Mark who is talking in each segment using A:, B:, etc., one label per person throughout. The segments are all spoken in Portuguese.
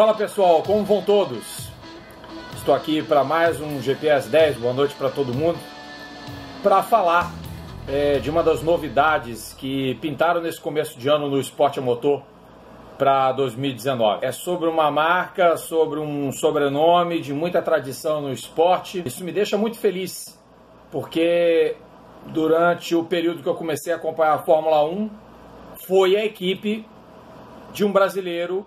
A: Fala pessoal, como vão todos? Estou aqui para mais um GPS 10, boa noite para todo mundo, para falar de uma das novidades que pintaram nesse começo de ano no esporte a motor para 2019. É sobre uma marca, sobre um sobrenome de muita tradição no esporte. Isso me deixa muito feliz, porque durante o período que eu comecei a acompanhar a Fórmula 1, foi a equipe de um brasileiro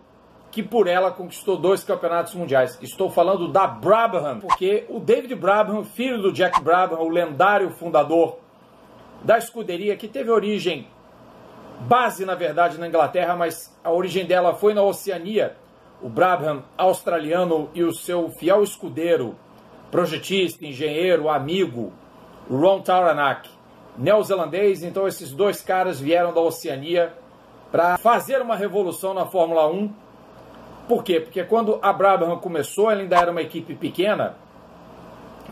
A: que por ela conquistou 2 campeonatos mundiais. Estou falando da Brabham, porque o David Brabham, filho do Jack Brabham, o lendário fundador da escuderia, que teve origem, base na verdade na Inglaterra, mas a origem dela foi na Oceania. O Brabham australiano e o seu fiel escudeiro, projetista, engenheiro, amigo, Ron Tauranac, neozelandês. Então esses 2 caras vieram da Oceania para fazer uma revolução na Fórmula 1. Por quê? Porque quando a Brabham começou, ela ainda era uma equipe pequena,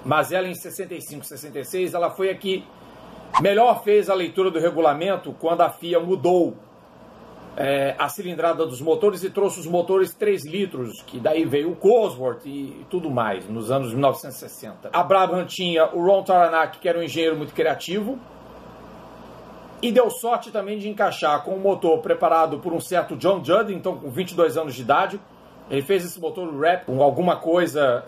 A: mas ela em 65, 66, ela foi a que melhor fez a leitura do regulamento quando a FIA mudou a cilindrada dos motores e trouxe os motores 3 litros, que daí veio o Cosworth e tudo mais, nos anos 1960. A Brabham tinha o Ron Tauranac, que era um engenheiro muito criativo, e deu sorte também de encaixar com um motor preparado por um certo John Judd, então com 22 anos de idade. Ele fez esse motor Rap com alguma coisa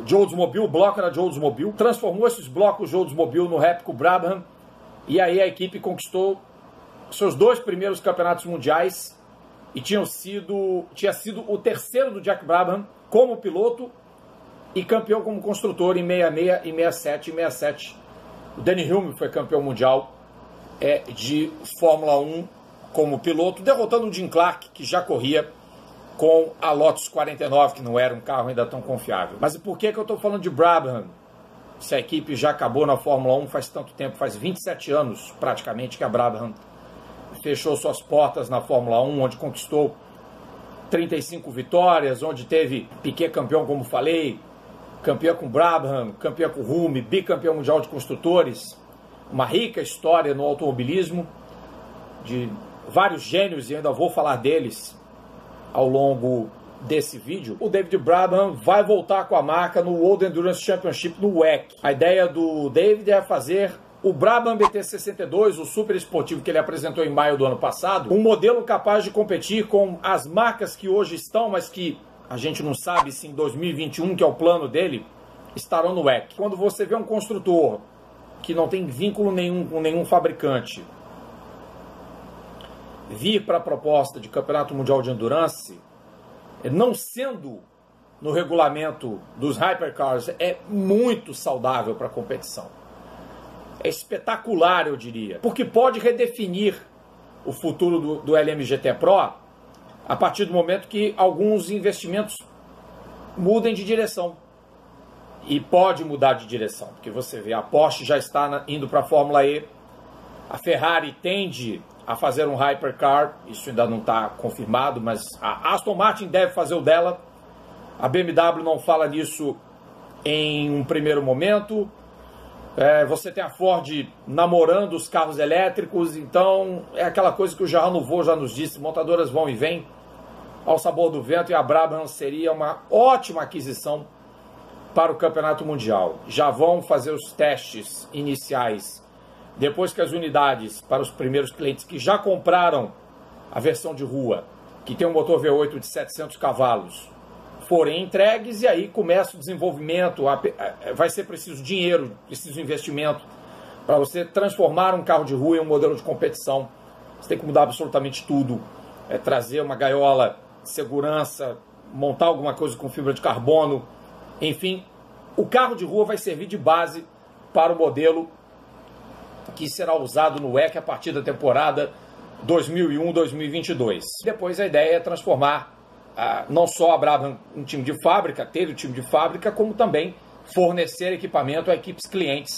A: de Oldsmobile, o bloco era de Oldsmobile. Transformou esses blocos de Oldsmobile no Rap com o Brabham. E aí a equipe conquistou seus 2 primeiros campeonatos mundiais. E tinha sido o terceiro do Jack Brabham como piloto e campeão como construtor em 66 e 67. Em 67 o Denny Hulme foi campeão mundial de Fórmula 1 como piloto, derrotando o Jim Clark, que já corria com a Lotus 49, que não era um carro ainda tão confiável. Mas por que eu estou falando de Brabham? Se a equipe já acabou na Fórmula 1 faz tanto tempo, faz 27 anos praticamente que a Brabham fechou suas portas na Fórmula 1, onde conquistou 35 vitórias, onde teve Piquet campeão, como falei, campeão com Brabham, campeão com Hulme, bicampeão mundial de construtores. Uma rica história no automobilismo, de vários gênios, e ainda vou falar deles ao longo desse vídeo. O David Brabham vai voltar com a marca no World Endurance Championship no WEC. A ideia do David é fazer o Brabham BT62, o super esportivo que ele apresentou em maio do ano passado, um modelo capaz de competir com as marcas que hoje estão, mas que a gente não sabe se em 2021, que é o plano dele, estarão no WEC. Quando você vê um construtor que não tem vínculo nenhum com nenhum fabricante vir para a proposta de Campeonato Mundial de Endurance, não sendo no regulamento dos Hypercars, é muito saudável para a competição. É espetacular, eu diria, porque pode redefinir o futuro do LMGT Pro a partir do momento que alguns investimentos mudem de direção. E pode mudar de direção, porque você vê, a Porsche já está indo para a Fórmula E, a Ferrari tende a fazer um Hypercar, isso ainda não está confirmado, mas a Aston Martin deve fazer o dela, a BMW não fala nisso em um primeiro momento, você tem a Ford namorando os carros elétricos, então é aquela coisa que o Jean Nouveau já nos disse, montadoras vão e vêm ao sabor do vento, e a Brabham seria uma ótima aquisição para o Campeonato Mundial. Já vão fazer os testes iniciais depois que as unidades para os primeiros clientes que já compraram a versão de rua, que tem um motor V8 de 700 cavalos, forem entregues, e aí começa o desenvolvimento. Vai ser preciso dinheiro, preciso investimento para você transformar um carro de rua em um modelo de competição. Você tem que mudar absolutamente tudo, trazer uma gaiola de segurança, montar alguma coisa com fibra de carbono. Enfim, o carro de rua vai servir de base para o modelo que será usado no WEC a partir da temporada 2001-2022. Depois a ideia é transformar não só a Brabham em time de fábrica, ter o time de fábrica, como também fornecer equipamento a equipes clientes,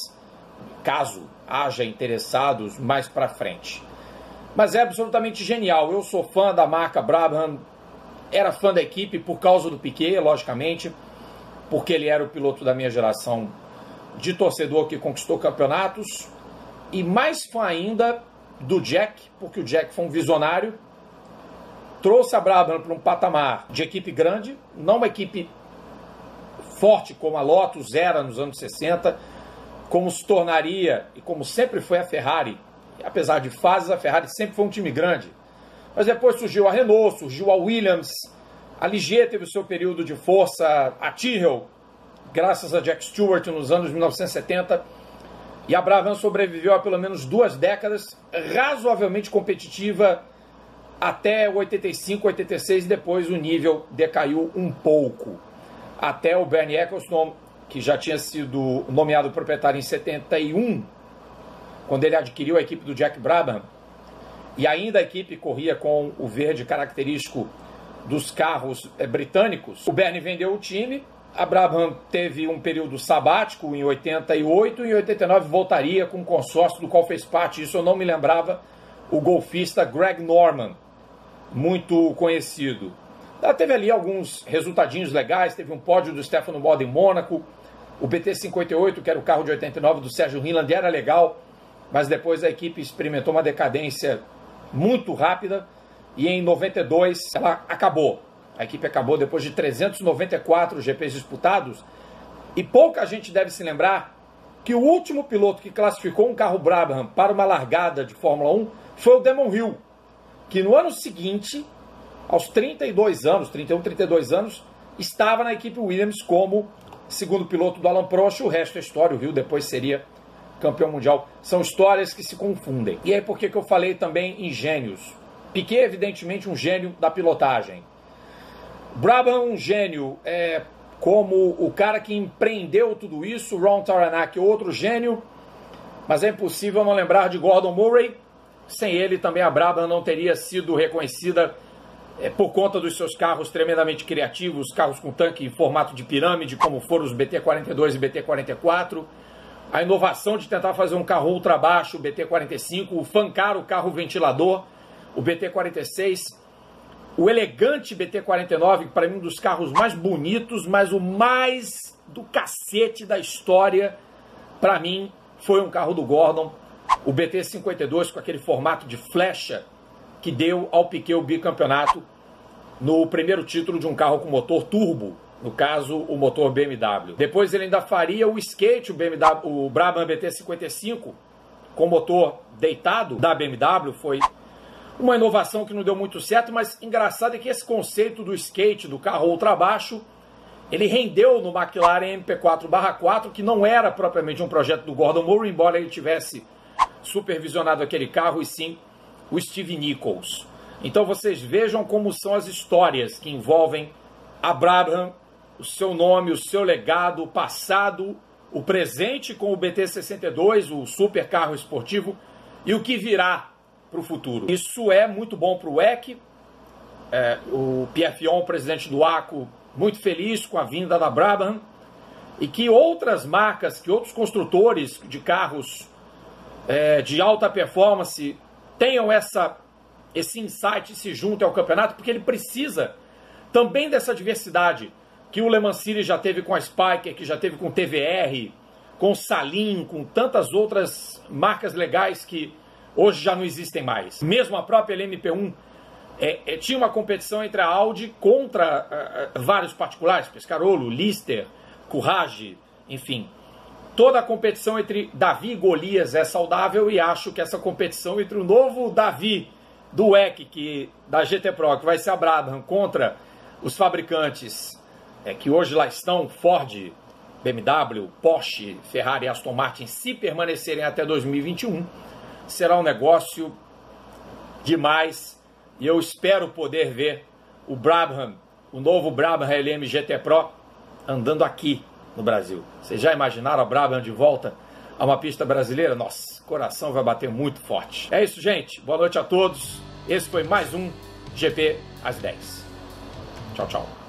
A: caso haja interessados mais para frente. Mas é absolutamente genial. Eu sou fã da marca Brabham, era fã da equipe por causa do Piquet, logicamente, porque ele era o piloto da minha geração de torcedor que conquistou campeonatos, e mais fã ainda do Jack, porque o Jack foi um visionário trouxe a Brabham para um patamar de equipe grande, não uma equipe forte como a Lotus era nos anos 60, como se tornaria e como sempre foi a Ferrari. Apesar de fases, a Ferrari sempre foi um time grande. Mas depois surgiu a Renault, surgiu a Williams, a Ligier teve o seu período de força, a Tyrrell, graças a Jack Stewart nos anos 1970, e a Brabham sobreviveu a pelo menos 2 décadas, razoavelmente competitiva até 85, 86, e depois o nível decaiu um pouco. Até o Bernie Ecclestone, que já tinha sido nomeado proprietário em 71, quando ele adquiriu a equipe do Jack Brabham, e ainda a equipe corria com o verde característico dos carros britânicos, o Bernie vendeu o time, a Brabham teve um período sabático em 88, e em 89 voltaria com um consórcio do qual fez parte, isso eu não me lembrava, o golfista Greg Norman, muito conhecido. Ela teve ali alguns resultadinhos legais, teve um pódio do Stefano Boda em Mônaco, o BT-58, que era o carro de 89 do Sérgio Hindland, era legal, mas depois a equipe experimentou uma decadência muito rápida, e em 92 ela acabou. A equipe acabou depois de 394 GPs disputados, e pouca gente deve se lembrar que o último piloto que classificou um carro Brabham para uma largada de Fórmula 1 foi o Damon Hill, que no ano seguinte, aos 32 anos, 31, 32 anos, estava na equipe Williams como segundo piloto do Alain Prost. O resto é história, o Hill depois seria campeão mundial. São histórias que se confundem. E aí por que eu falei também em gênios? Piquet, evidentemente, um gênio da pilotagem. Brabham, um gênio como o cara que empreendeu tudo isso. Ron Taranaki, outro gênio. Mas é impossível não lembrar de Gordon Murray. Sem ele, também a Brabham não teria sido reconhecida por conta dos seus carros tremendamente criativos, carros com tanque em formato de pirâmide, como foram os BT-42 e BT-44. A inovação de tentar fazer um carro ultra baixo, o BT-45, o fancar, o carro ventilador, o BT-46, o elegante BT-49, que para mim é um dos carros mais bonitos, mas o mais do cacete da história, para mim, foi um carro do Gordon, o BT-52 com aquele formato de flecha que deu ao Piquet o bicampeonato no primeiro título de um carro com motor turbo, no caso o motor BMW. Depois ele ainda faria o skate, o Brabham BT-55 com motor deitado da BMW. Foi uma inovação que não deu muito certo, mas engraçado é que esse conceito do skate, do carro ultra baixo, ele rendeu no McLaren MP4/4, que não era propriamente um projeto do Gordon Murray, embora ele tivesse supervisionado aquele carro, e sim o Steve Nichols. Então vocês vejam como são as histórias que envolvem a Brabham, o seu nome, o seu legado, o passado, o presente com o BT-62, o super carro esportivo, e o que virá para o futuro. Isso é muito bom para o WEC. O Pierre Fillon, o presidente do ACO, muito feliz com a vinda da Brabham, e que outras marcas, que outros construtores de carros de alta performance tenham esse insight e se juntem ao campeonato, porque ele precisa também dessa diversidade que o Le Mans Series já teve com a Spyker, que já teve com o TVR, com o Salim, com tantas outras marcas legais que hoje já não existem mais. Mesmo a própria LMP1 tinha uma competição entre a Audi contra vários particulares, Pescarolo, Lister, Courage, enfim. Toda a competição entre Davi e Golias é saudável, e acho que essa competição entre o novo Davi do WEC, da GT Pro, que vai ser a Brabham, contra os fabricantes que hoje lá estão, Ford, BMW, Porsche, Ferrari e Aston Martin, se permanecerem até 2021, será um negócio demais, e eu espero poder ver o Brabham, o novo Brabham LM GT Pro, andando aqui no Brasil. Vocês já imaginaram a Brabham de volta a uma pista brasileira? Nossa, o coração vai bater muito forte. É isso, gente. Boa noite a todos. Esse foi mais um GP às 10. Tchau, tchau.